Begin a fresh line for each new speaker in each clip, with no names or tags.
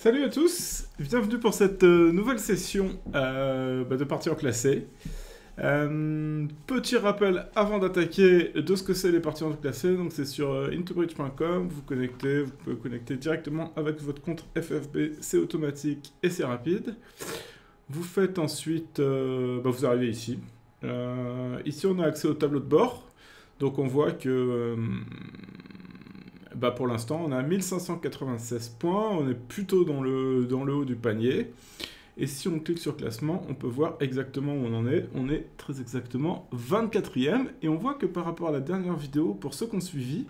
Salut à tous, bienvenue pour cette nouvelle session de partie en classé. Petit rappel avant d'attaquer de ce que c'est les parties en classé, donc c'est sur intobridge.com, vous pouvez connecter directement avec votre compte FFB, c'est automatique et c'est rapide. Vous faites ensuite, vous arrivez ici. Ici on a accès au tableau de bord, donc on voit que pour l'instant, on a 1596 points, on est plutôt dans le haut du panier. Et si on clique sur classement, on peut voir exactement où on en est. On est très exactement 24e. Et on voit que par rapport à la dernière vidéo, pour ceux qui ont suivi,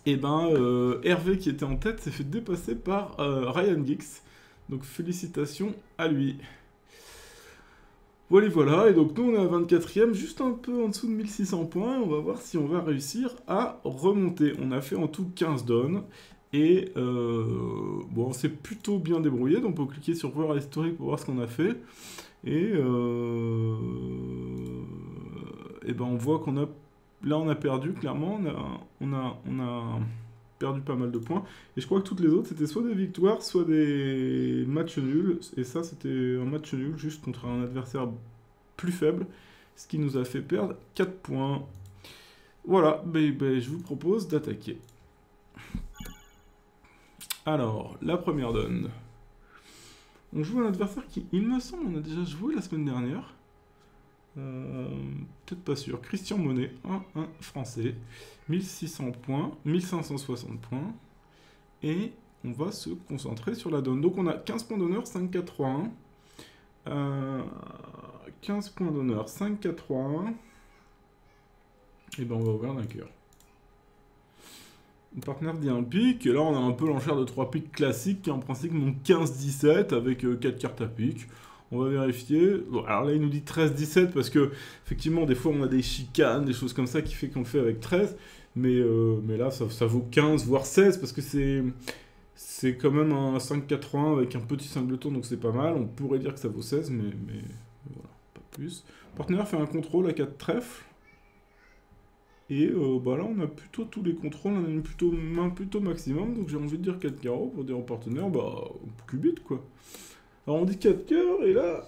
Hervé qui était en tête s'est fait dépasser par Ryan Giggs. Donc félicitations à lui. Voilà, et donc nous on est à 24e, juste un peu en dessous de 1600 points, on va voir si on va réussir à remonter. On a fait en tout 15 dons, et on s'est plutôt bien débrouillé, donc on peut cliquer sur voir historique pour voir ce qu'on a fait, et on voit qu'on a, là on a perdu, clairement, on a perdu pas mal de points, et je crois que toutes les autres c'était soit des victoires, soit des matchs nuls, et ça c'était un match nul juste contre un adversaire plus faible, ce qui nous a fait perdre 4 points. Voilà, je vous propose d'attaquer. Alors, la première donne. On joue un adversaire qui, il me semble, on a déjà joué la semaine dernière. Peut-être pas sûr. Christian Monet, 1-1 français. 1600 points, 1560 points. Et on va se concentrer sur la donne. Donc on a 15 points d'honneur, 5-4-3-1. 15 points d'honneur, 5-4-3-1. Et on va ouvrir d'un cœur. Le partenaire dit un pic, et là on a un peu l'enchère de 3 pics classiques qui en principe monte 15-17 avec 4 cartes à pic. On va vérifier. Bon, alors là il nous dit 13-17 parce que effectivement des fois on a des chicanes, des choses comme ça qui fait qu'on le fait avec 13. Mais là ça vaut 15 voire 16 parce que c'est quand même un 5-4-1 avec un petit singleton donc c'est pas mal. On pourrait dire que ça vaut 16 mais voilà, pas plus. Le partenaire fait un contrôle à 4 trèfles. Et là, on a plutôt tous les contrôles, on a une main plutôt maximum, donc j'ai envie de dire 4 carreaux pour dire au partenaire, cubit quoi. Alors on dit 4 cœurs, et là,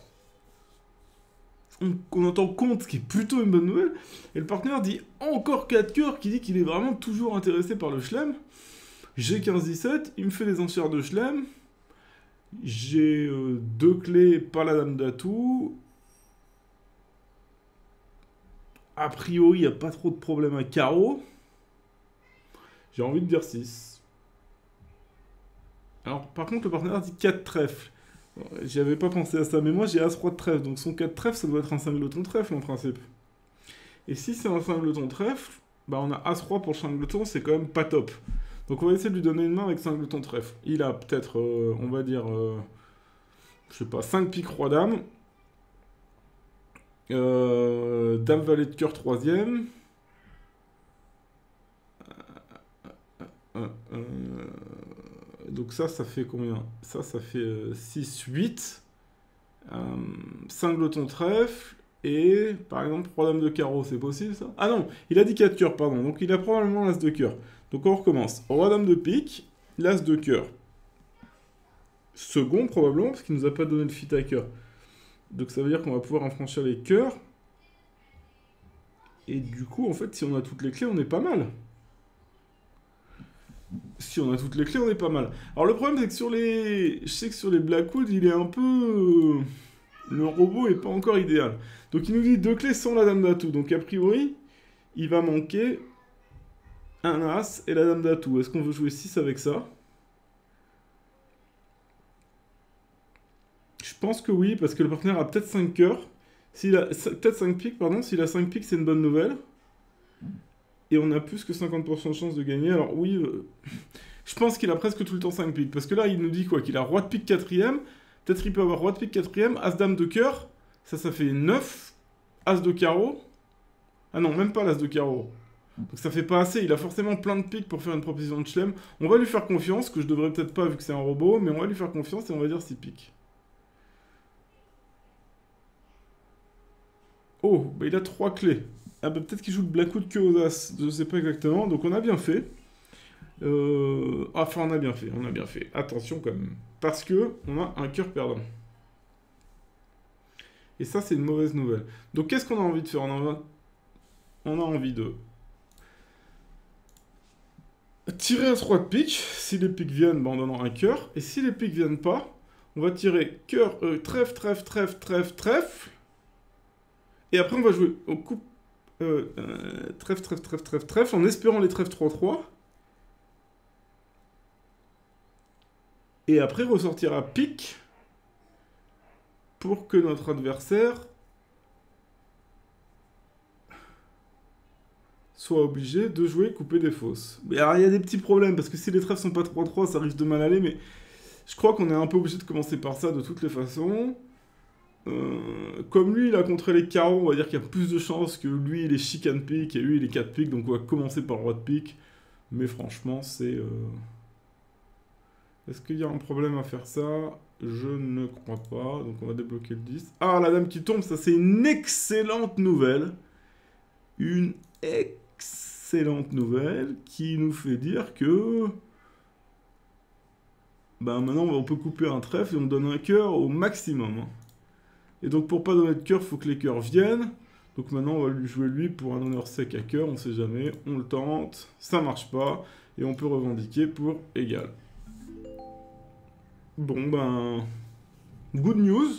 on entend compte, ce qui est plutôt une bonne nouvelle, et le partenaire dit encore 4 cœurs, qui dit qu'il est vraiment toujours intéressé par le chelem. J'ai 15-17, il me fait les enchères de chelem, j'ai 2 clés, pas la dame d'atout. A priori, il n'y a pas trop de problème à carreau. J'ai envie de dire 6. Alors, par contre, le partenaire dit 4 trèfles. J'y avais pas pensé à ça, mais moi j'ai As-Roi de trèfle, donc son 4 trèfle, ça doit être un singleton trèfle en principe. Et si c'est un singleton trèfle, on a As-Roi pour le singleton, c'est quand même pas top. Donc on va essayer de lui donner une main avec singleton trèfle. Il a peut-être, on va dire, je sais pas, 5 piques Roi Dame. Dame Valet de cœur 3ème. Donc ça fait combien? Ça fait 6, 8. Singleton trèfle. Et par exemple, Roi Dame de carreau, c'est possible ça? Ah non, il a dit 4 cœurs, pardon. Donc il a probablement l'As de cœur. Donc on recommence. Roi Dame de pique, l'As de cœur. Second probablement, parce qu'il nous a pas donné le fit à cœur. Donc ça veut dire qu'on va pouvoir infranchir les cœurs. Et du coup, en fait, si on a toutes les clés, on est pas mal. Si on a toutes les clés, on est pas mal. Alors le problème, c'est que je sais que sur les Blackwood, il est un peu... Le robot est pas encore idéal. Donc il nous dit 2 clés sans la dame d'atout. Donc a priori, il va manquer un As et la dame d'atout. Est-ce qu'on veut jouer 6 avec ça? Je pense que oui, parce que le partenaire a peut-être 5 cœurs. Peut-être 5 piques, pardon. S'il a 5 piques, c'est une bonne nouvelle. Et on a plus que 50% de chance de gagner. Alors oui, je pense qu'il a presque tout le temps 5 piques. Parce que là, il nous dit quoi? Qu'il a Roi de pique 4ème. Peut-être il peut avoir Roi de pique 4ème, As Dame de cœur. Ça fait 9. As de carreau. Ah non, même pas l'As de carreau. Donc ça fait pas assez. Il a forcément plein de piques pour faire une proposition de chelem. On va lui faire confiance, que je devrais peut-être pas vu que c'est un robot. Mais on va lui faire confiance et on va dire 6 piques. Oh, il a 3 clés. Ah peut-être qu'il joue le Blackwood que aux As. Je sais pas exactement. Donc on a bien fait. Enfin, on a bien fait, on a bien fait. Attention quand même. Parce que on a un cœur perdant. Et ça, c'est une mauvaise nouvelle. Donc, qu'est-ce qu'on a envie de faire? On a envie de tirer un 3 de pique. Si les piques viennent, ben, en donnant un cœur. Et si les piques viennent pas, on va tirer cœur, trèfle, trèfle, trèfle, trèfle, trèfle. Et après, on va jouer au coup. Trèfle, trèfle, trèfle, trèfle, trèfle, en espérant les trèfles 3-3. Et après, ressortir à pique pour que notre adversaire soit obligé de jouer couper des fausses. Mais alors, il y a des petits problèmes, parce que si les trèfles sont pas 3-3, ça risque de mal aller, mais je crois qu'on est un peu obligé de commencer par ça de toutes les façons. Comme lui, il a contré les carreaux, on va dire qu'il y a plus de chances que lui, il est chicane pique, et lui, il est 4 pique, donc on va commencer par roi de pique. Mais franchement, c'est... Est-ce qu'il y a un problème à faire ça? Je ne crois pas, donc on va débloquer le 10. Ah, la dame qui tombe, ça c'est une excellente nouvelle. Une excellente nouvelle qui nous fait dire que... Ben maintenant, on peut couper un trèfle et on donne un cœur au maximum. Hein. Et donc pour pas donner de cœur, il faut que les cœurs viennent. Donc maintenant, on va lui jouer lui pour un honneur sec à cœur, on sait jamais. On le tente, ça marche pas. Et on peut revendiquer pour égal. Bon ben... Good news.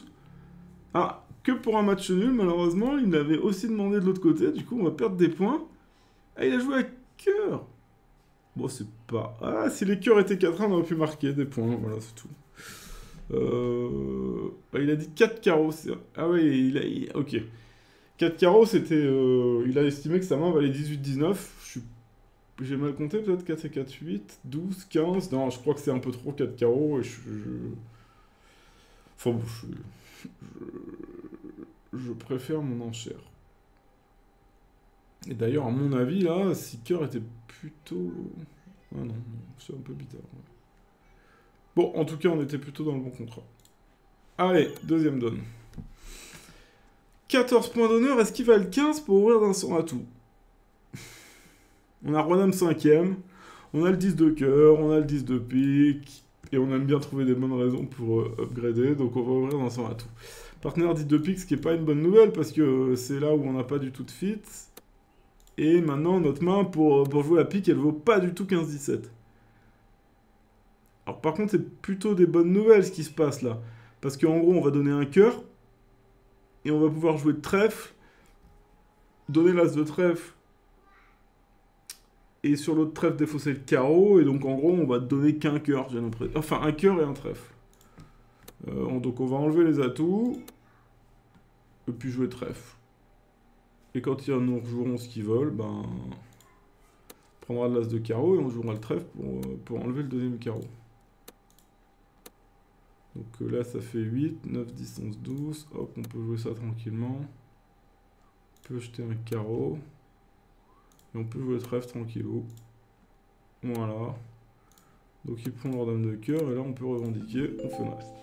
Ah, que pour un match nul, malheureusement, il avait aussi demandé de l'autre côté. Du coup, on va perdre des points. Ah, il a joué à cœur. Bon, c'est pas... Ah, si les cœurs étaient 4-1, on aurait pu marquer des points. Voilà, c'est tout. Bah, il a dit 4 carreaux. Ah ouais, ok. 4 carreaux, c'était... il a estimé que sa main valait 18-19. J'ai mal compté, peut-être 4 et 4, 8, 12, 15... Non, je crois que c'est un peu trop 4 carreaux. Et Enfin, bon, je préfère mon enchère. Et d'ailleurs, à mon avis, là, 6 cœurs était plutôt... Ah non, c'est un peu bizarre. Ouais. Bon, en tout cas, on était plutôt dans le bon contrat. Allez, deuxième donne. 14 points d'honneur, est-ce qu'il va le 15 pour ouvrir d'un son à tout? On a Roi-Dame 5ème, on a le 10 de cœur, on a le 10 de pique, et on aime bien trouver des bonnes raisons pour upgrader, donc on va ouvrir d'un son à tout. Partenaire 10 de pique, ce qui n'est pas une bonne nouvelle, parce que c'est là où on n'a pas du tout de fit. Et maintenant, notre main, pour jouer à pique, elle vaut pas du tout 15-17. Alors par contre, c'est plutôt des bonnes nouvelles ce qui se passe là. Parce qu'en gros, on va donner un cœur, et on va pouvoir jouer de trèfle, donner l'as de trèfle, et sur l'autre trèfle défausser le carreau, et donc en gros, on va donner qu'un cœur, j'ai l'impression. Enfin, un cœur et un trèfle. Donc on va enlever les atouts, et puis jouer trèfle. Et quand ils nous rejoueront ce qu'ils veulent, ben... On prendra de l'as de carreau, et on jouera le trèfle pour enlever le deuxième carreau. Donc là, ça fait 8, 9, 10, 11, 12. Hop, on peut jouer ça tranquillement. On peut jeter un carreau. Et on peut jouer le trèfle tranquillou. Voilà. Donc il prend leur dame de cœur, et là, on peut revendiquer. On fait le reste.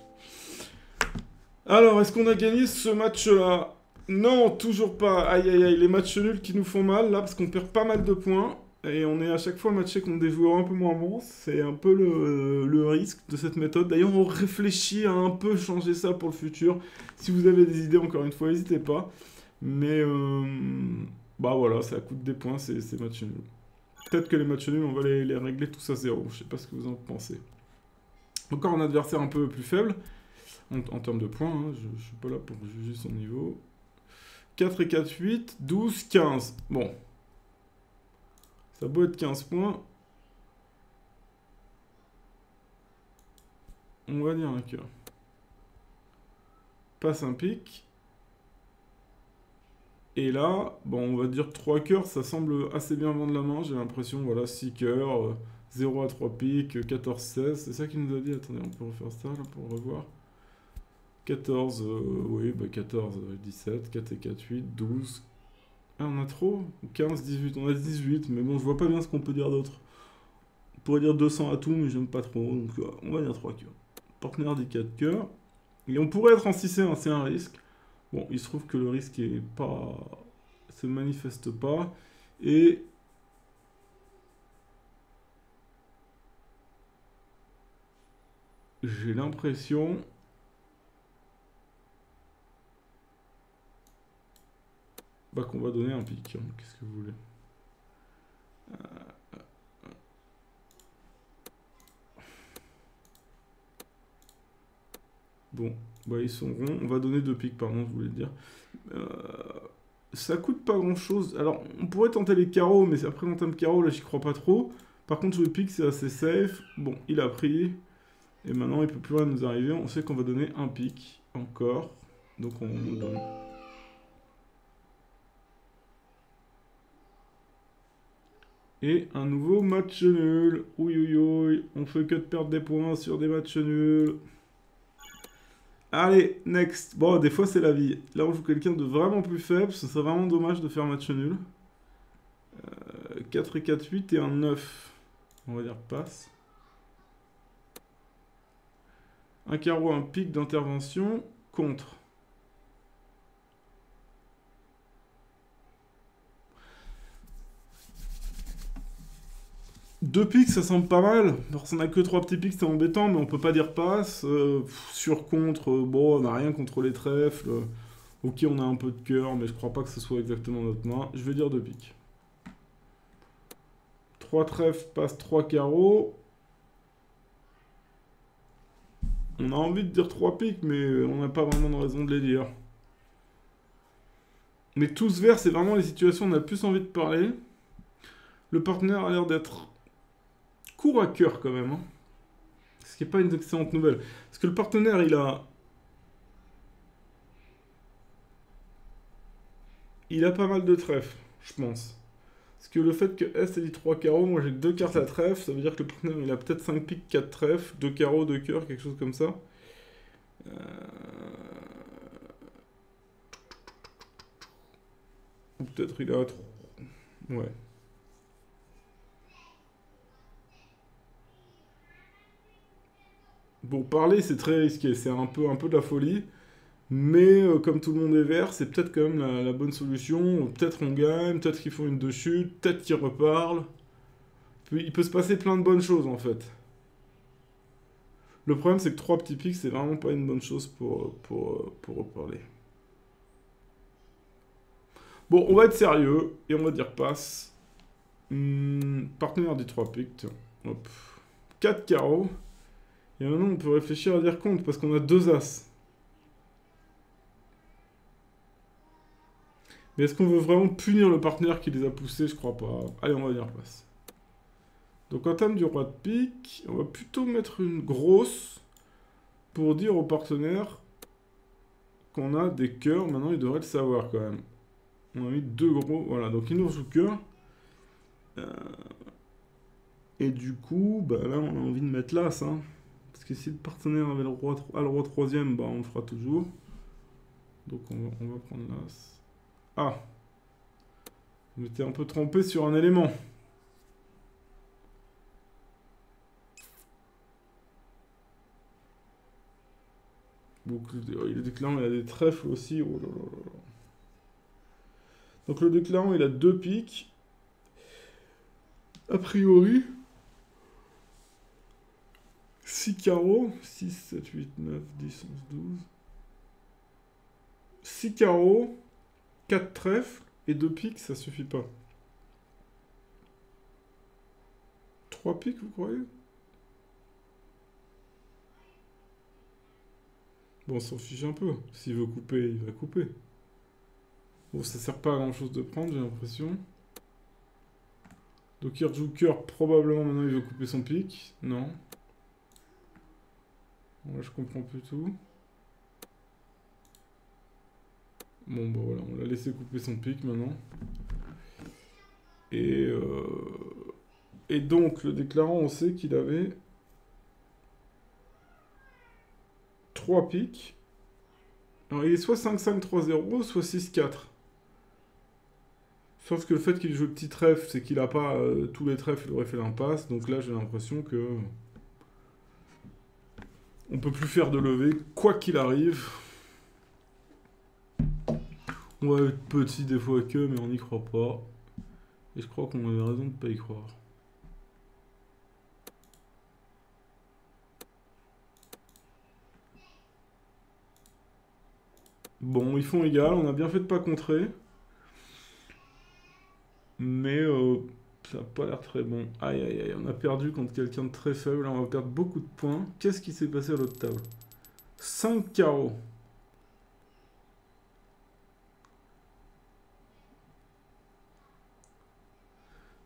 Alors, est-ce qu'on a gagné ce match-là? Non, toujours pas. Aïe, aïe, aïe, les matchs nuls qui nous font mal, là, parce qu'on perd pas mal de points. Et on est à chaque fois matché contre des joueurs un peu moins bons. C'est un peu le risque de cette méthode. D'ailleurs, on réfléchit à un peu changer ça pour le futur. Si vous avez des idées, encore une fois, n'hésitez pas. Mais, bah voilà, ça coûte des points, ces matchs nuls. Peut-être que les matchs nuls, on va les régler tous à 0. Je sais pas ce que vous en pensez. Encore un adversaire un peu plus faible, en termes de points. Hein, je suis pas là pour juger son niveau. 4 et 4, 8, 12, 15. Bon. Ça a beau être 15 points. On va dire un cœur. Passe un pic. Et là, bon, on va dire 3 cœurs, ça semble assez bien vendre la main, j'ai l'impression. Voilà, 6 cœurs, 0 à 3 piques, 14, 16. C'est ça qu'il nous a dit. Attendez, on peut refaire ça là pour revoir. 14, oui, bah 14, 17, 4 et 4, 8, 12. Ah, on a trop 15, 18, on a 18, mais bon, je vois pas bien ce qu'on peut dire d'autre. On pourrait dire 200 à tout, mais j'aime pas trop, donc on va dire 3 cœurs. Partenaire des 4 cœurs. Et on pourrait être en 6 et 1, c'est un risque. Bon, il se trouve que le risque est pas... se manifeste pas. Et... j'ai l'impression... Bah qu'on va donner un pic, hein. Qu'est-ce que vous voulez? Bon, bah ils sont ronds. On va donner 2 piques, pardon, je voulais dire. Ça coûte pas grand-chose. Alors, on pourrait tenter les carreaux, mais après l'entame carreau, là, j'y crois pas trop. Par contre, sur le pique, c'est assez safe. Bon, il a pris. Et maintenant, il peut plus rien nous arriver. On sait qu'on va donner un pique encore. Donc, on donne. Et un nouveau match nul. Oui, oui, oui. On fait que de perdre des points sur des matchs nuls. Allez, next. Bon, des fois, c'est la vie. Là, on joue quelqu'un de vraiment plus faible. Ce serait vraiment dommage de faire match nul. 4 et 4, 8 et un 9. On va dire passe. Un carreau, un pic d'intervention. Contre. Deux pics, ça semble pas mal. Alors, si on a que 3 petits pics, c'est embêtant, mais on peut pas dire passe. Sur contre, bon, on n'a rien contre les trèfles. Ok, on a un peu de cœur, mais je crois pas que ce soit exactement notre main. Je vais dire 2 pics. 3 trèfles, passe 3 carreaux. On a envie de dire 3 pics, mais on n'a pas vraiment de raison de les dire. Mais tous verts, c'est vraiment les situations où on a le plus envie de parler. Le partenaire a l'air d'être court à cœur quand même. Hein. Ce qui n'est pas une excellente nouvelle. Parce que le partenaire, il a pas mal de trèfles, je pense. Parce que le fait que S ait dit 3 carreaux, moi j'ai que 2 cartes à trèfle, ça veut dire que le partenaire il a peut-être 5 piques, 4 trèfles, 2 carreaux, 2 cœurs, quelque chose comme ça. Ou peut-être il a 3. Ouais. Bon, parler c'est très risqué, c'est un peu de la folie. Mais comme tout le monde est vert, c'est peut-être quand même la bonne solution. Peut-être on gagne, peut-être qu'ils font une de chute, peut-être qu'ils reparlent. Il peut se passer plein de bonnes choses en fait. Le problème c'est que 3 petits pics c'est vraiment pas une bonne chose pour reparler. Bon, on va être sérieux et on va dire passe. Partenaire des 3 pics, tiens. Hop. 4 carreaux. Et maintenant on peut réfléchir à dire compte parce qu'on a 2 as. Mais est-ce qu'on veut vraiment punir le partenaire qui les a poussés? Je crois pas. Allez, on va dire passe. Donc en termes du roi de pique, on va plutôt mettre une grosse pour dire au partenaire qu'on a des cœurs. Maintenant, il devrait le savoir quand même. On a mis 2 gros. Voilà, donc il nous joue cœur. Et du coup, bah là, on a envie de mettre l'as. Hein. Parce que si le partenaire avait le roi 3ème, bah on le fera toujours. Donc on va prendre l'as. Ah! Vous m'étiez un peu trompé sur un élément. Donc, le déclarant, il a des trèfles aussi. Oh là là là là. Donc le déclarant, il a 2 piques. A priori. 6 carreaux. 6, 7, 8, 9, 10, 11, 12. 6 carreaux. 4 trèfles. Et 2 piques, ça suffit pas. 3 piques, vous croyez? Bon, on s'en fiche un peu. S'il veut couper, il va couper. Bon, ça sert pas à grand chose de prendre, j'ai l'impression. Donc il rejoue cœur, probablement maintenant il veut couper son pic. Non. Bon, là je comprends plus tout. Bon, bah voilà, on l'a laissé couper son pic maintenant. Et donc le déclarant, on sait qu'il avait 3 pics. Alors il est soit 5-5-3-0, soit 6-4. Sauf que le fait qu'il joue le petit trèfle, c'est qu'il n'a pas tous les trèfles, il aurait fait l'impasse. Donc là, j'ai l'impression que on peut plus faire de levée, quoi qu'il arrive. On va être petit des fois que, mais on n'y croit pas. Et je crois qu'on avait raison de ne pas y croire. Bon, ils font égal, on a bien fait de pas contrer. Mais ça n'a pas l'air très bon. Aïe aïe aïe, on a perdu contre quelqu'un de très faible. Là, on va perdre beaucoup de points. Qu'est-ce qui s'est passé à l'autre table? 5 carreaux.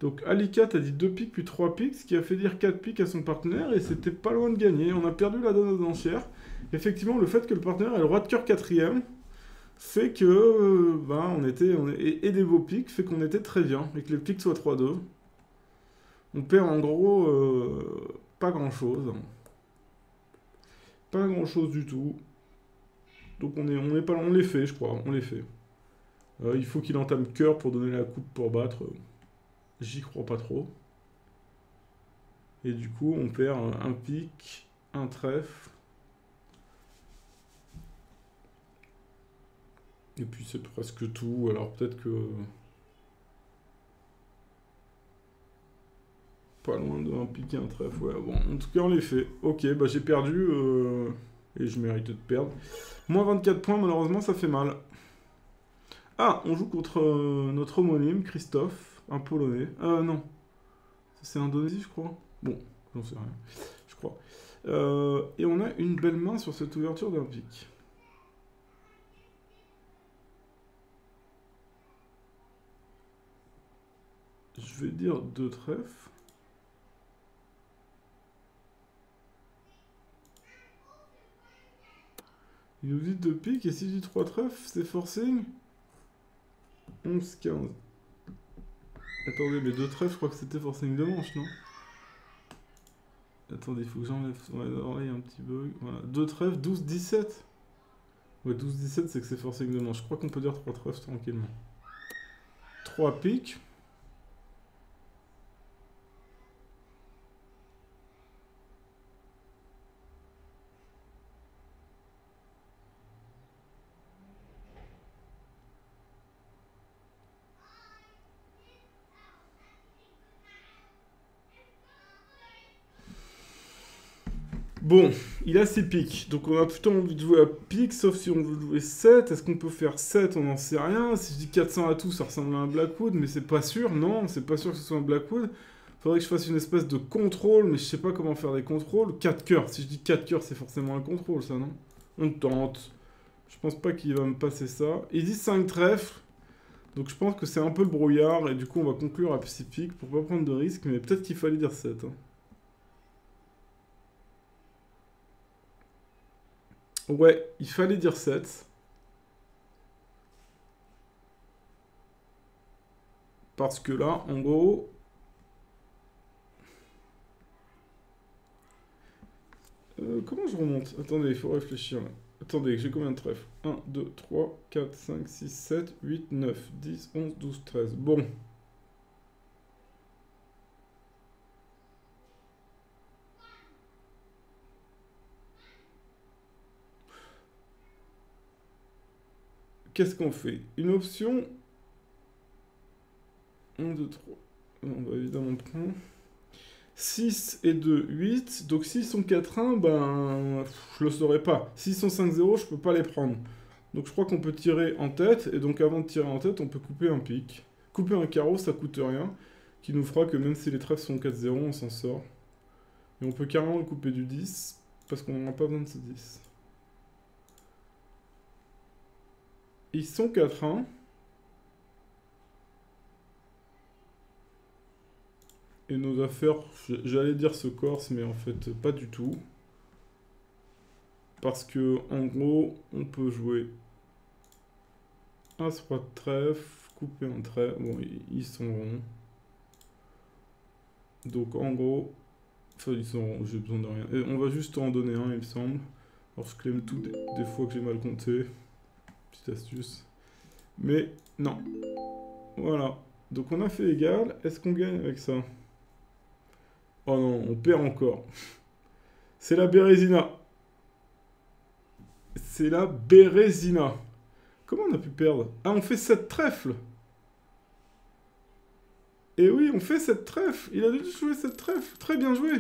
Donc Alicat a dit 2 piques puis 3 piques, ce qui a fait dire 4 piques à son partenaire, et c'était pas loin de gagner. On a perdu la donne aux enchères. Effectivement, le fait que le partenaire ait le roi de cœur 4ème fait que et des beaux piques fait qu'on était très bien, et que les piques soient 3-2. On perd en gros pas grand chose. Pas grand chose du tout. Donc on est pas on les fait, je crois, on les fait. Il faut qu'il entame cœur pour donner la coupe pour battre. J'y crois pas trop. Et du coup, on perd un pique, un trèfle. Et puis c'est presque tout. Alors peut-être que... Pas loin d'un pique et un trèfle. Ouais, bon, en tout cas, on les fait. Ok, bah j'ai perdu et je méritais de perdre. Moins 24 points, malheureusement, ça fait mal. Ah, on joue contre notre homonyme, Christophe, un Polonais. Non. C'est Indonésie, je crois. Bon, j'en sais rien. Je crois. Et on a une belle main sur cette ouverture d'un pic. Je vais dire 2 trèfles. Il nous dit 2 piques, et si je dis 3 trèfles, c'est forcing 11, 15. Attendez, mais 2 trèfles, je crois que c'était forcing de manche, non? Attendez, il faut que j'enlève l'oreille un petit bug. Voilà. 2 trèfles, 12, 17. Ouais, 12, 17, c'est que c'est forcing de manche. Je crois qu'on peut dire 3 trèfles tranquillement. 3 piques. Bon, il a ses piques, donc on a plutôt envie de jouer à pique, sauf si on veut jouer 7. Est-ce qu'on peut faire 7? On n'en sait rien. Si je dis 400 à tout, ça ressemble à un Blackwood, mais c'est pas sûr. Non, c'est pas sûr que ce soit un Blackwood. Faudrait que je fasse une espèce de contrôle, mais je sais pas comment faire des contrôles. 4 cœurs, si je dis 4 cœurs, c'est forcément un contrôle, ça, non? On tente. Je pense pas qu'il va me passer ça. Il dit 5 trèfles, donc je pense que c'est un peu le brouillard, et du coup on va conclure à Pacifique pour pas prendre de risques, mais peut-être qu'il fallait dire 7. Hein. Ouais, il fallait dire 7. Parce que là, en gros... comment je remonte? Attendez, il faut réfléchir là. Attendez, j'ai combien de trèfles? 1, 2, 3, 4, 5, 6, 7, 8, 9, 10, 11, 12, 13. Bon. Qu'est-ce qu'on fait? Une option... 1, 2, 3. On va évidemment prendre... 6 et 2, 8. Donc s'ils sont 4-1, ben... je le saurais pas. S'ils sont 5-0, je peux pas les prendre. Donc je crois qu'on peut tirer en tête. Et donc avant de tirer en tête, on peut couper un pic. Couper un carreau, ça coûte rien. Qui nous fera que même si les trèfles sont 4-0, on s'en sort. Et on peut carrément le couper du 10. Parce qu'on n'aura pas besoin de ce 10. Ils sont 4-1. Et nos affaires, j'allais dire se corse, mais en fait pas du tout. Parce que en gros, on peut jouer As roi de trèfle, couper un trèfle. Bon, ils sont ronds. Donc en gros, enfin ils sont ronds, j'ai besoin de rien. Et on va juste en donner un, il me semble. Alors je clame tout des fois que j'ai mal compté. Petite astuce. Mais non. Voilà. Donc on a fait égal. Est-ce qu'on gagne avec ça? Oh non, on perd encore. C'est la Bérésina. C'est la Bérésina. Comment on a pu perdre? Ah, on fait 7 trèfles. Et oui, on fait 7 trèfles. Il a dû jouer 7 trèfles. Très bien joué.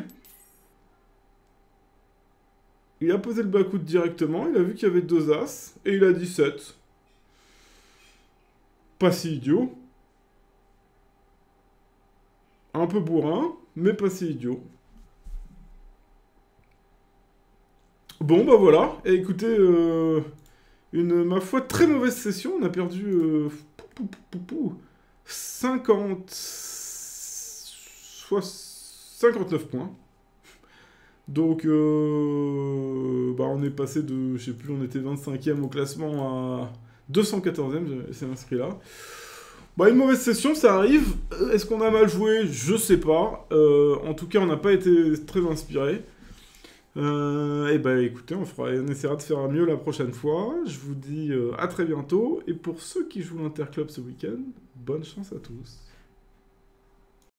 Il a posé le bas-coude directement, il a vu qu'il y avait 2 As, et il a dit 7. Pas si idiot. Un peu bourrin, mais pas si idiot. Bon, bah voilà. Et écoutez, ma foi, très mauvaise session. On a perdu 50... 59 points. Donc, bah on est passé de, je sais plus, on était 25e au classement à 214e, c'est inscrit là. Bah une mauvaise session, ça arrive. Est-ce qu'on a mal joué? Je sais pas. En tout cas, on n'a pas été très inspiré. Et bah écoutez, on essaiera de faire mieux la prochaine fois. Je vous dis à très bientôt. Et pour ceux qui jouent l'Interclub ce week-end, bonne chance à tous.